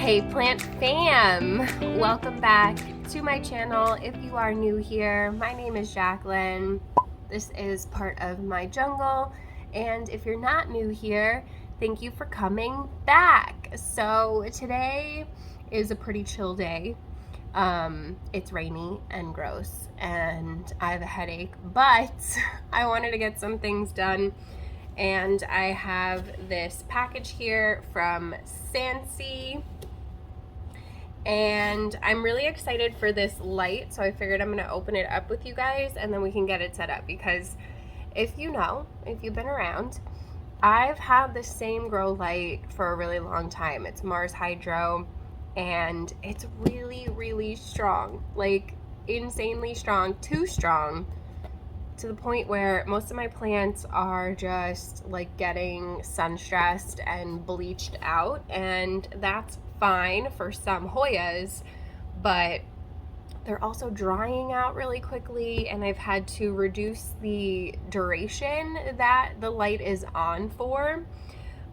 Hey plant fam, welcome back to my channel. If you are new here, my name is Jacqueline. This is part of my jungle, and if you're not new here, thank you for coming back. So today is a pretty chill day. It's rainy and gross and I have a headache, but I wanted to get some things done. And I have this package here from SANSI, and I'm really excited for this light, so I figured I'm gonna open it up with you guys and then we can get it set up, because if you've been around, I've had the same grow light for a really long time. It's Mars Hydro, and it's really strong, like insanely strong, too strong, to the point where most of my plants are just like getting sun stressed and bleached out, and that's fine for some Hoyas, but they're also drying out really quickly, and I've had to reduce the duration that the light is on for.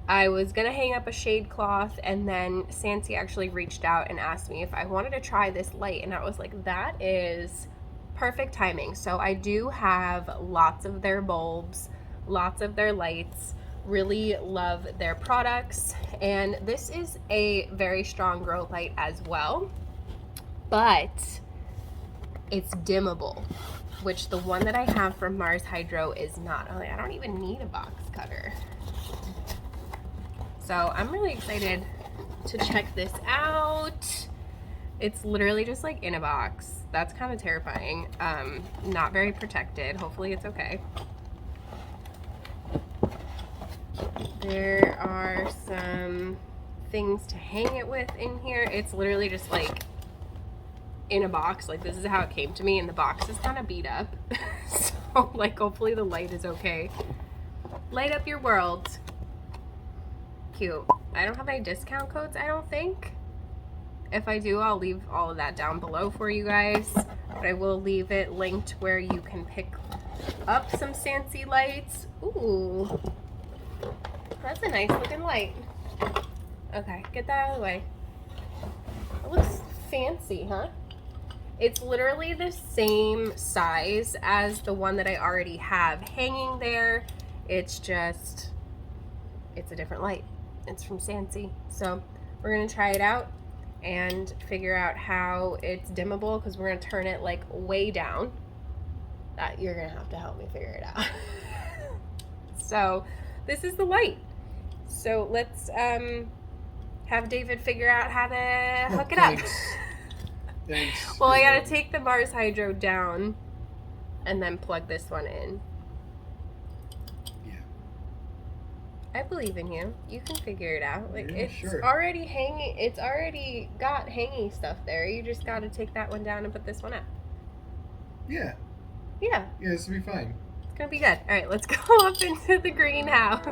I was gonna hang up a shade cloth, and then SANSI actually reached out and asked me if I wanted to try this light, and I was like, that is perfect timing. So I do have lots of their bulbs, lots of their lights, really love their products, and this is a very strong grow light as well, but it's dimmable, which the one that I have from Mars Hydro is not. Oh, I don't even need a box cutter. So I'm really excited to check this out. It's literally just like in a box. That's kind of terrifying. Not very protected. Hopefully it's okay. There are some things to hang it with in here. It's literally just like in a box. Like, this is how it came to me, and the box is kind of beat up. So like, hopefully the light is okay. Light up your world. Cute. I don't have any discount codes, I don't think. If I do, I'll leave all of that down below for you guys, but I will leave it linked where you can pick up some SANSI lights. Ooh, that's a nice looking light. Okay, get that out of the way. It looks fancy, huh? It's literally the same size as the one that I already have hanging there. It's just, it's a different light. It's from SANSI. So we're gonna try it out and figure out how it's dimmable, because we're gonna turn it like way down. That you're gonna have to help me figure it out. So this is the light. So let's have David figure out how to hook it up. Thanks. Well, I gotta take the Mars Hydro down and then plug this one in. Yeah. I believe in you. You can figure it out. Like, Yeah, it's sure. already hanging. It's already got hanging stuff there. You just gotta take that one down and put this one up. Yeah. Yeah. Yeah, this will be fine. It's gonna be good. All right, let's go up into the greenhouse.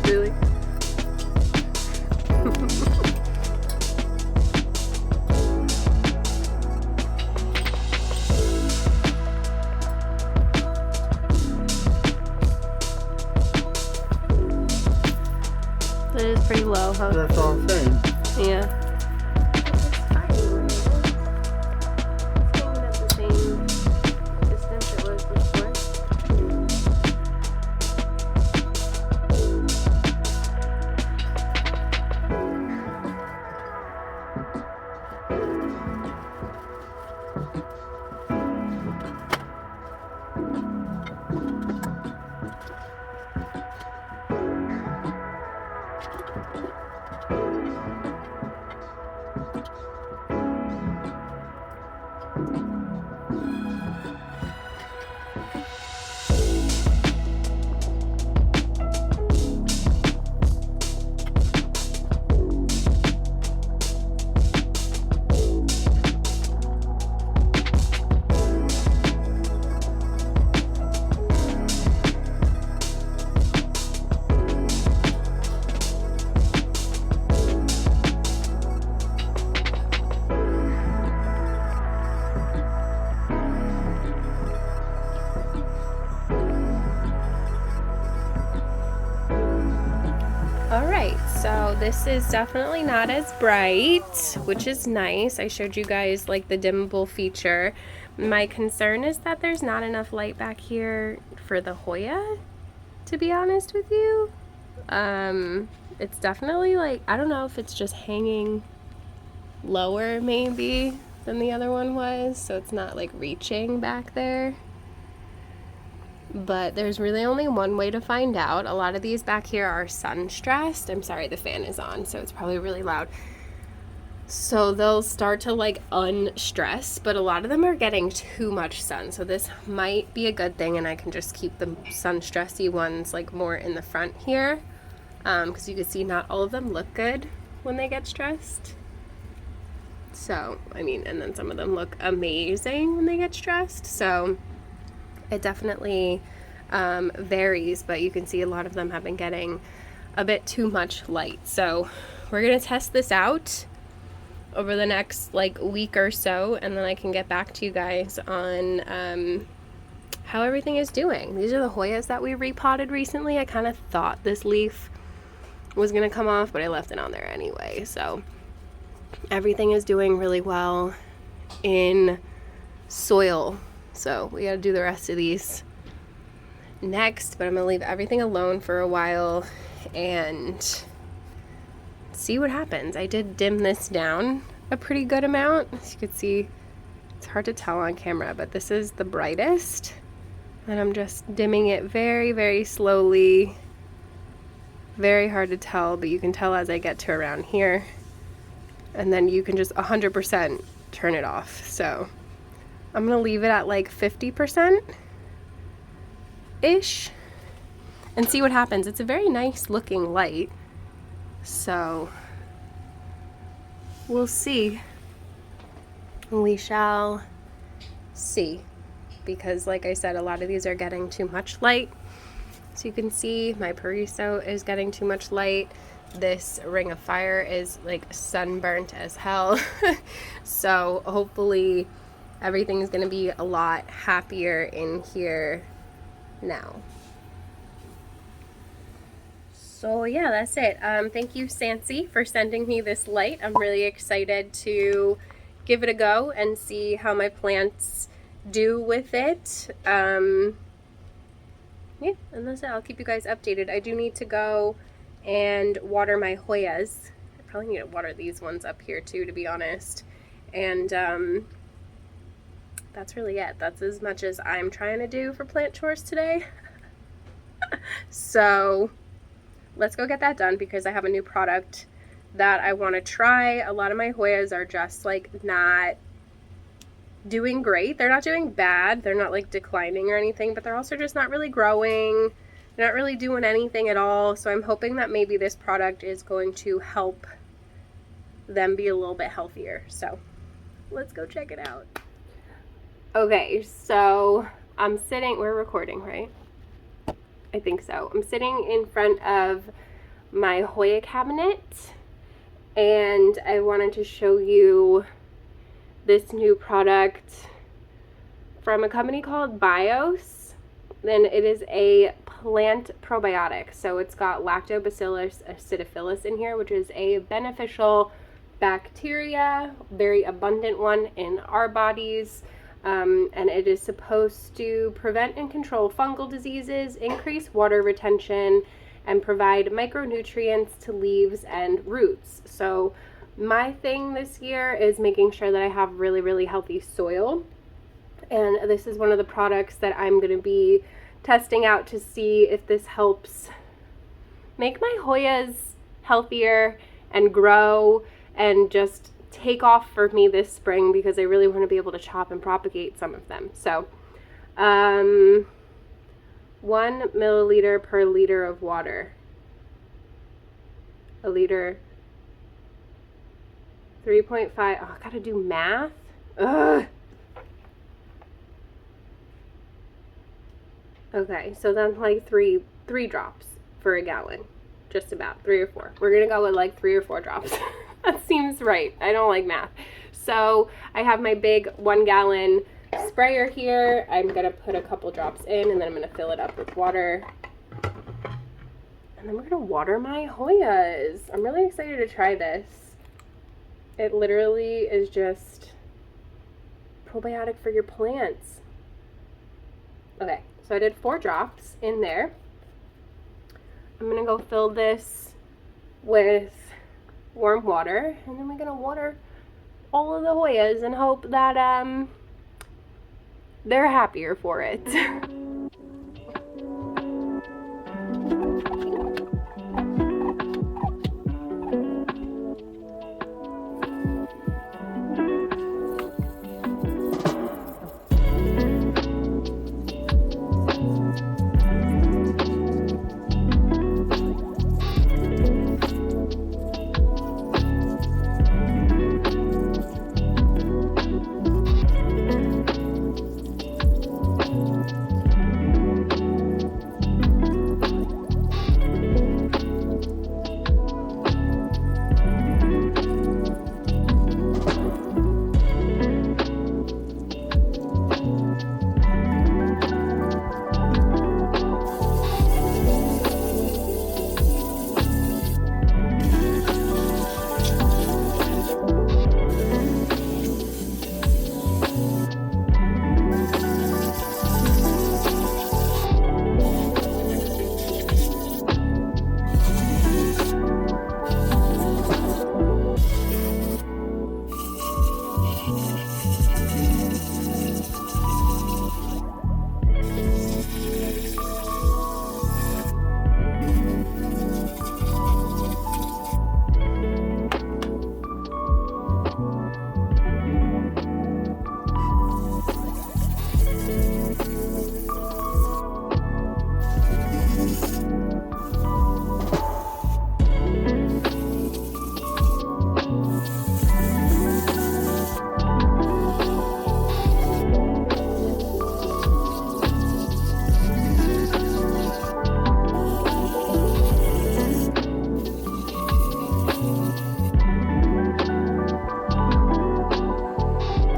Really? That is pretty low, huh? That's all I'm saying. Yeah. All right, so this is definitely not as bright, which is nice. I showed you guys like the dimmable feature. My concern is that there's not enough light back here for the Hoya, to be honest with you. It's definitely like, I don't know if it's just hanging lower maybe than the other one was, so it's not like reaching back there. But there's really only one way to find out. A lot of these back here are sun stressed. I'm sorry, the fan is on, so it's probably really loud. So they'll start to like unstress, but a lot of them are getting too much sun. So this might be a good thing, and I can just keep the sun stressy ones like more in the front here. Because you can see not all of them look good when they get stressed. So, I mean, and then some of them look amazing when they get stressed. So it definitely varies, but you can see a lot of them have been getting a bit too much light. So we're gonna test this out over the next like week or so, and then I can get back to you guys on how everything is doing. These are the Hoyas that we repotted recently. I kind of thought this leaf was gonna come off, but I left it on there anyway. So everything is doing really well in soil. So we gotta do the rest of these next, but I'm gonna leave everything alone for a while and see what happens. I did dim this down a pretty good amount. As you can see, it's hard to tell on camera, but this is the brightest. And I'm just dimming it very, very slowly. Very hard to tell, but you can tell as I get to around here. And then you can just 100% turn it off. So I'm gonna leave it at like 50%-ish and see what happens. It's a very nice looking light. So we'll see. We shall see. Because like I said, a lot of these are getting too much light. So you can see my Pariso is getting too much light. This Ring of Fire is like sunburnt as hell. So hopefully everything's gonna be a lot happier in here now. So yeah, that's it. Thank you, SANSI, for sending me this light. I'm really excited to give it a go and see how my plants do with it. Yeah, and that's it. I'll keep you guys updated. I do need to go and water my Hoyas. I probably need to water these ones up here too, to be honest. And that's really it. That's as much as I'm trying to do for plant chores today. So let's go get that done because I have a new product that I want to try. A lot of my Hoyas are just like not doing great. They're not doing bad. They're not like declining or anything, but they're also just not really growing. They're not really doing anything at all. So I'm hoping that maybe this product is going to help them be a little bit healthier. So let's go check it out. Okay, so I'm sitting, we're recording, right? I think so. I'm sitting in front of my Hoya cabinet and I wanted to show you this new product from a company called Bios. Then it is a plant probiotic. So it's got Lactobacillus acidophilus in here, which is a beneficial bacteria, very abundant one in our bodies. And it is supposed to prevent and control fungal diseases, increase water retention, and provide micronutrients to leaves and roots. So my thing this year is making sure that I have really, really healthy soil. And this is one of the products that I'm going to be testing out to see if this helps make my Hoyas healthier and grow and just take off for me this spring, because I really want to be able to chop and propagate some of them. So 1 milliliter per liter of water. A liter. 3.5. Oh, I gotta do math. Ugh. Okay, so then like three drops for a gallon. Just about 3 or 4. We're gonna go with like 3 or 4 drops. That seems right. I don't like math. So I have my big 1 gallon sprayer here. I'm gonna put a couple drops in and then I'm gonna fill it up with water. And then we're gonna water my Hoyas. I'm really excited to try this. It literally is just probiotic for your plants. Okay, so I did 4 drops in there. I'm gonna go fill this with warm water, and then we're gonna water all of the Hoyas and hope that they're happier for it.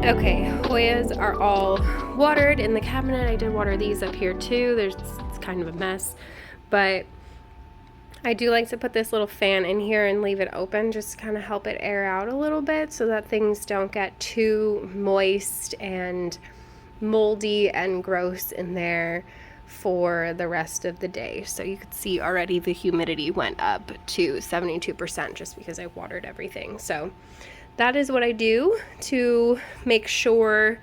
Okay, Hoyas are all watered in the cabinet. I did water these up here too. It's kind of a mess, but I do like to put this little fan in here and leave it open just to kind of help it air out a little bit so that things don't get too moist and moldy and gross in there for the rest of the day. So you could see already the humidity went up to 72% just because I watered everything. So that is what I do to make sure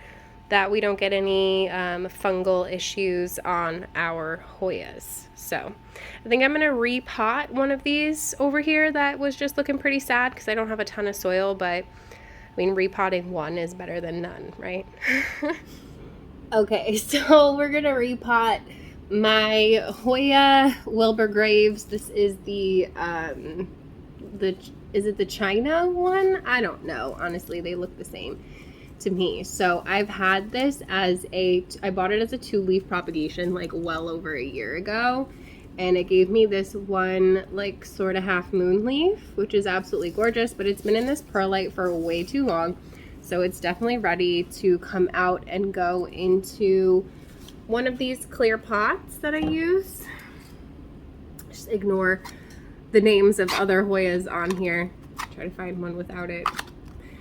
that we don't get any fungal issues on our Hoyas. So I think I'm gonna repot one of these over here that was just looking pretty sad because I don't have a ton of soil, but I mean, repotting one is better than none, right? Okay, so we're gonna repot my Hoya Wilbur Graves. This is is it the China one? I don't know. Honestly, they look the same to me. So I've had this as I bought it as a 2-leaf propagation like well over a year ago. And it gave me this one like sort of half moon leaf, which is absolutely gorgeous, but it's been in this perlite for way too long. So it's definitely ready to come out and go into one of these clear pots that I use. Just ignore the names of other Hoyas on here. Try to find one without it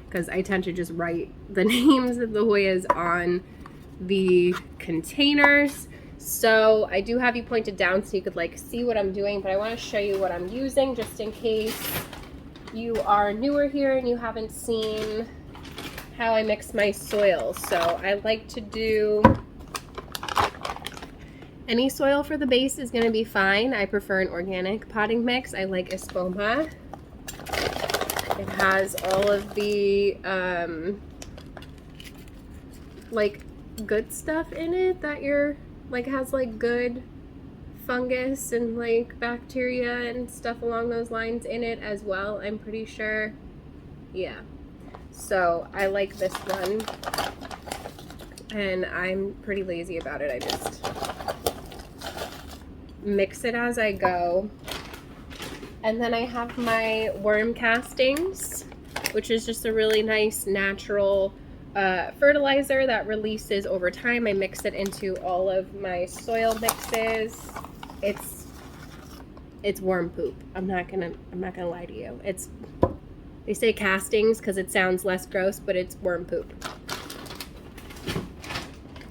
because I tend to just write the names of the Hoyas on the containers. So I do have you pointed down so you could like see what I'm doing, but I want to show you what I'm using just in case you are newer here and you haven't seen how I mix my soil. So I like to do any soil for the base is going to be fine. I prefer an organic potting mix. I like Espoma. It has all of the like good stuff in it that you're like has like good fungus and like bacteria and stuff along those lines in it as well, I'm pretty sure. Yeah, so I like this one and I'm pretty lazy about it. I just mix it as I go. And then I have my worm castings, which is just a really nice natural fertilizer that releases over time. I mix it into all of my soil mixes. It's it's worm poop. I'm not gonna lie to you. They say castings because it sounds less gross, but it's worm poop.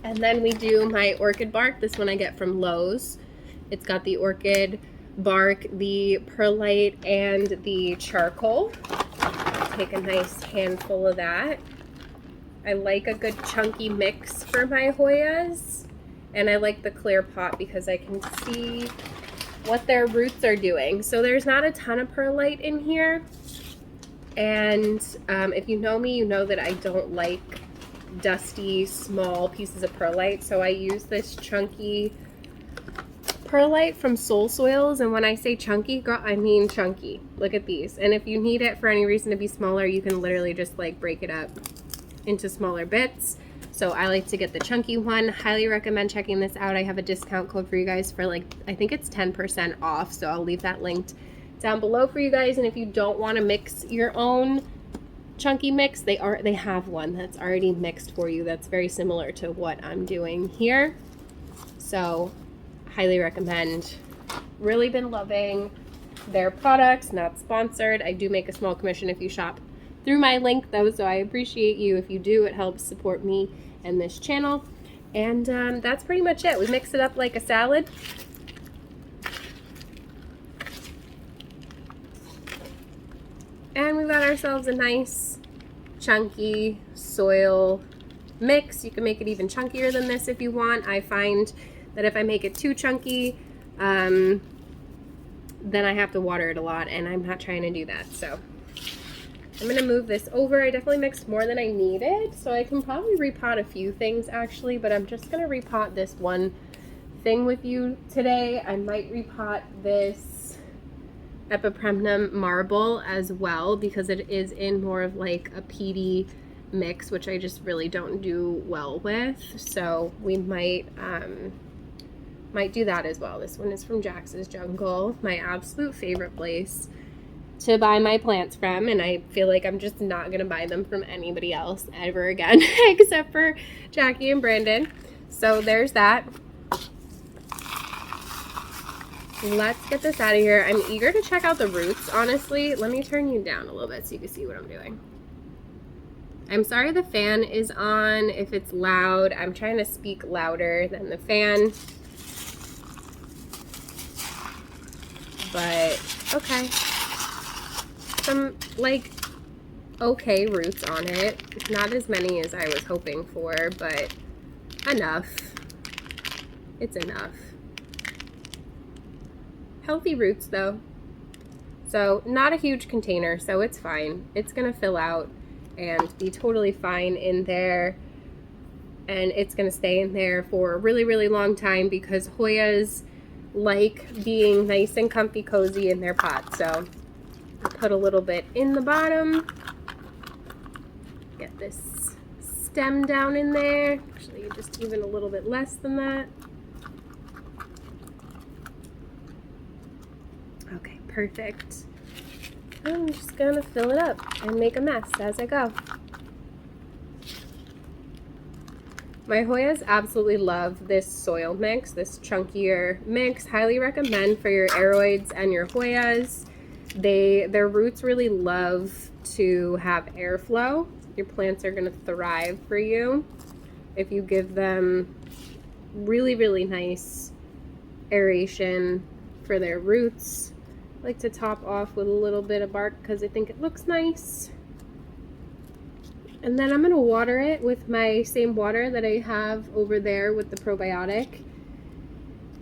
And then we do my orchid bark. This one I get from Lowe's. It's got the orchid bark, the perlite, and the charcoal. Take a nice handful of that. I like a good chunky mix for my Hoyas. And I like the clear pot because I can see what their roots are doing. So there's not a ton of perlite in here. And if you know me, you know that I don't like dusty, small pieces of perlite. So I use this chunky perlite from Soul Soils. And when I say chunky, girl, I mean chunky. Look at these. And if you need it for any reason to be smaller, you can literally just like break it up into smaller bits. So I like to get the chunky one. Highly recommend checking this out. I have a discount code for you guys for like, I think it's 10% off. So I'll leave that linked down below for you guys. And if you don't want to mix your own chunky mix, they have one that's already mixed for you that's very similar to what I'm doing here. So highly recommend. Really been loving their products. Not sponsored. I do make a small commission if you shop through my link though, so I appreciate you if you do. It helps support me and this channel. And that's pretty much it. We mix it up like a salad. And we got ourselves a nice chunky soil mix. You can make it even chunkier than this if you want. I find that if I make it too chunky, then I have to water it a lot, and I'm not trying to do that. So I'm going to move this over. I definitely mixed more than I needed, so I can probably repot a few things actually, but I'm just going to repot this one thing with you today. I might repot this Epipremnum marble as well because it is in more of like a peaty mix, which I just really don't do well with. So we might do that as well. This one is from Jax's Jungle, my absolute favorite place to buy my plants from, and I feel like I'm just not going to buy them from anybody else ever again except for Jackie and Brandon. So there's that. Let's get this out of here. I'm eager to check out the roots, honestly. Let me turn you down a little bit so you can see what I'm doing. I'm sorry the fan is on if it's loud. I'm trying to speak louder than the fan. But, okay. Some, like, okay roots on it. Not as many as I was hoping for, but enough. It's enough. Healthy roots though. So not a huge container, so it's fine. It's gonna fill out and be totally fine in there. And it's gonna stay in there for a really, really long time because Hoyas like being nice and comfy cozy in their pot. So I'll put a little bit in the bottom. Get this stem down in there. Actually, just even a little bit less than that. Okay, perfect. I'm just gonna fill it up and make a mess as I go. My Hoyas absolutely love this soil mix, this chunkier mix. Highly recommend for your aroids and your Hoyas. Their roots really love to have airflow. Your plants are gonna thrive for you if you give them really, really nice aeration for their roots. I like to top off with a little bit of bark because I think it looks nice. And then I'm going to water it with my same water that I have over there with the probiotic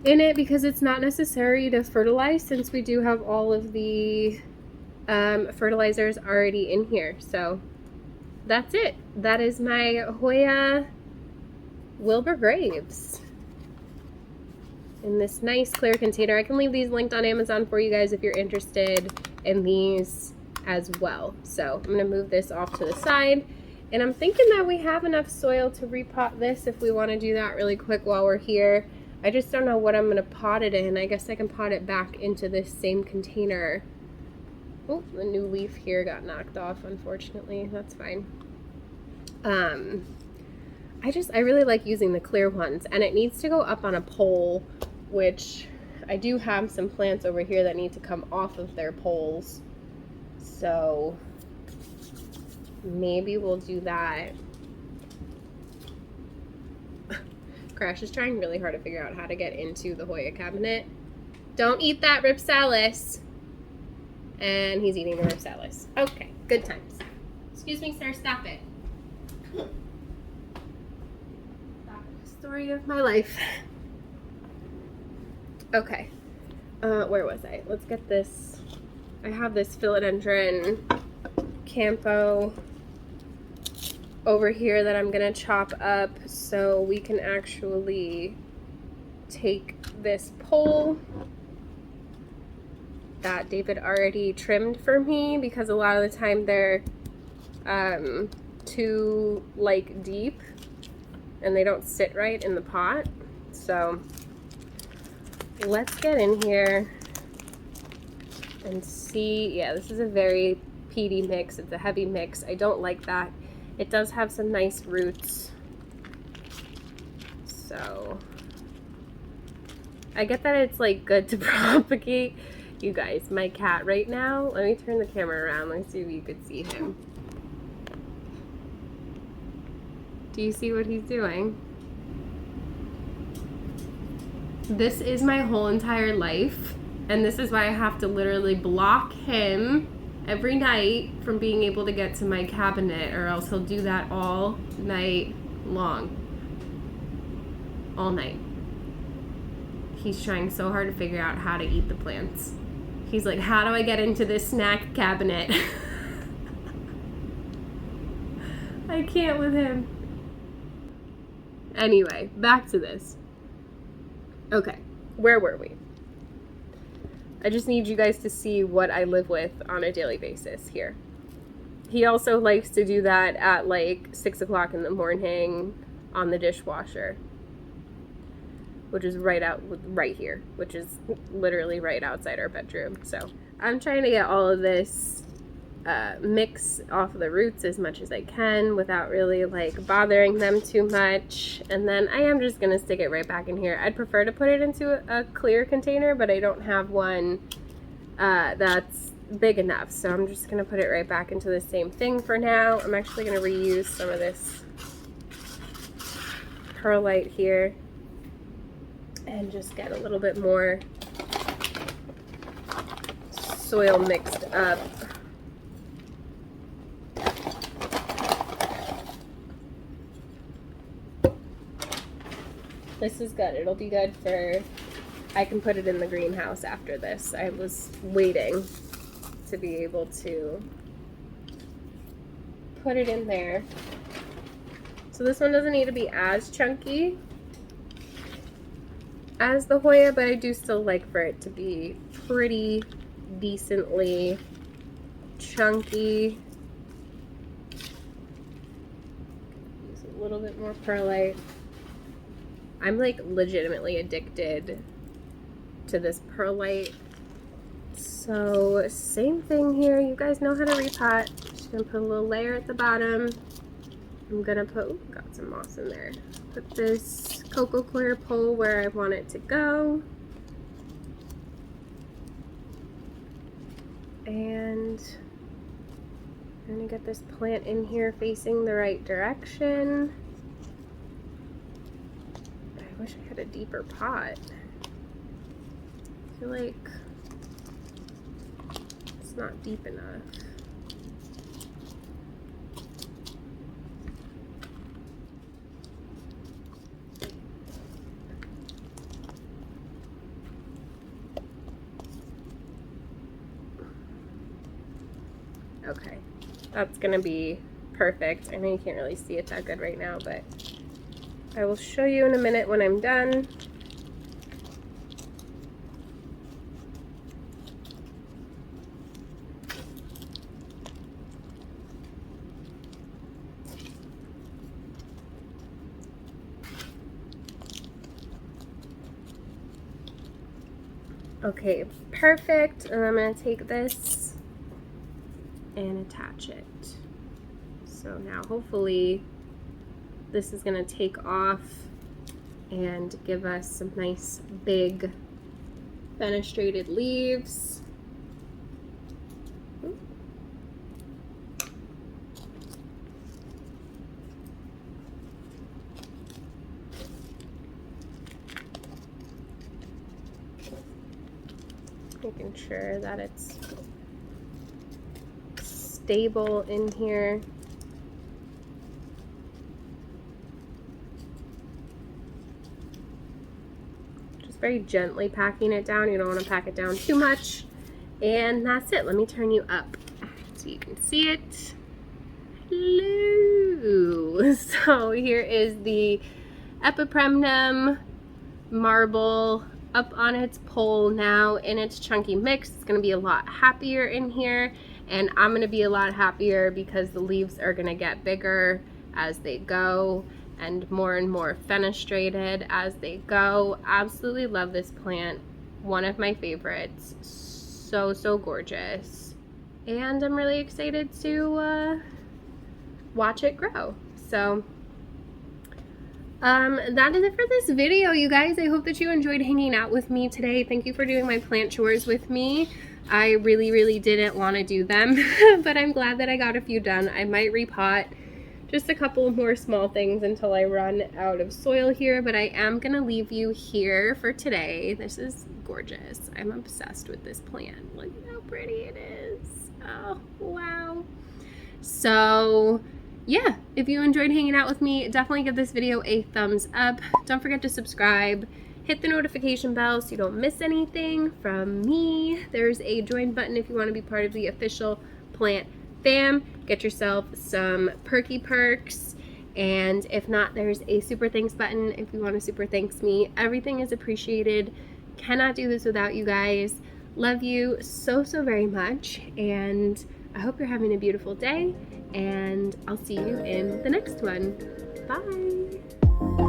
in it because it's not necessary to fertilize since we do have all of the fertilizers already in here. So that's it. That is my Hoya Wilbur Graves in this nice clear container. I can leave these linked on Amazon for you guys if you're interested in these as well. So I'm going to move this off to the side, and I'm thinking that we have enough soil to repot this if we want to do that really quick while we're here. I just don't know what I'm going to pot it in. I guess I can pot it back into this same container. Oh, the new leaf here got knocked off, unfortunately. That's fine. I really like using the clear ones, and it needs to go up on a pole, which I do have some plants over here that need to come off of their poles, so maybe we'll do that. Crash is trying really hard to figure out how to get into the Hoya cabinet. Don't eat that Ripsalis. And he's eating the Ripsalis. Okay, good times. Excuse me, sir, stop it. Story of my life. Okay, where was I? Let's get this. I have this Philodendron Campo over here that I'm gonna chop up so we can actually take this pole that David already trimmed for me, because a lot of the time they're too like deep and they don't sit right in the pot. So let's get in here and see. Yeah, this is a very peaty mix. It's a heavy mix. I don't like that. It does have some nice roots. So I get that it's like good to propagate. You guys, my cat right now, let me turn the camera around. Let me see if you could see him. Do you see what he's doing? This is my whole entire life, and this is why I have to literally block him every night from being able to get to my cabinet, or else he'll do that all night long. All night. He's trying so hard to figure out how to eat the plants. He's like, how do I get into this snack cabinet? I can't with him. Anyway, back to this. Okay, where were we? I just need you guys to see what I live with on a daily basis here. He also likes to do that at like 6 o'clock in the morning on the dishwasher, which is right here, which is literally right outside our bedroom. So I'm trying to get all of this mix off of the roots as much as I can without really like bothering them too much. And then I am just gonna stick it right back in here. I'd prefer to put it into a clear container, but I don't have one that's big enough. So I'm just gonna put it right back into the same thing for now. I'm actually gonna reuse some of this perlite here and just get a little bit more soil mixed up. This is good. It'll be good for, I can put it in the greenhouse after this. I was waiting to be able to put it in there. So this one doesn't need to be as chunky as the Hoya, but I do still like for it to be pretty decently chunky. Use a little bit more perlite. I'm like legitimately addicted to this perlite. So same thing here. You guys know how to repot. Just gonna put a little layer at the bottom. I'm gonna put, ooh, got some moss in there. Put this cocoa coir pole where I want it to go. And I'm gonna get this plant in here facing the right direction. I wish I had a deeper pot. I feel like it's not deep enough. Okay, that's gonna be perfect. I know you can't really see it that good right now, but I will show you in a minute when I'm done. Okay, perfect. And I'm gonna take this and attach it. So now hopefully this is gonna take off and give us some nice big fenestrated leaves. Making sure that it's stable in here. Just very gently packing it down. You don't want to pack it down too much. And that's it. Let me turn you up so you can see it. Hello. So here is the Epipremnum marble up on its pole now in its chunky mix. It's going to be a lot happier in here, and I'm going to be a lot happier because the leaves are going to get bigger as they go and more fenestrated as they go. Absolutely love this plant. One of my favorites. So gorgeous. And I'm really excited to watch it grow. So that is it for this video, you guys. I hope that you enjoyed hanging out with me today. Thank you for doing my plant chores with me. I really didn't want to do them, but I'm glad that I got a few done. I might repot just a couple more small things until I run out of soil here, but I am gonna leave you here for today. This is gorgeous. I'm obsessed with this plant. Look how pretty it is. Oh, wow. So yeah, if you enjoyed hanging out with me, definitely give this video a thumbs up. Don't forget to subscribe. Hit the notification bell so you don't miss anything from me. There's a join button if you want to be part of the official plant fam. Get yourself some perky perks. And if not, there's a super thanks button if you want to super thanks me. Everything is appreciated. Cannot do this without you guys. Love you so very much. And I hope you're having a beautiful day. And I'll see you in the next one. Bye.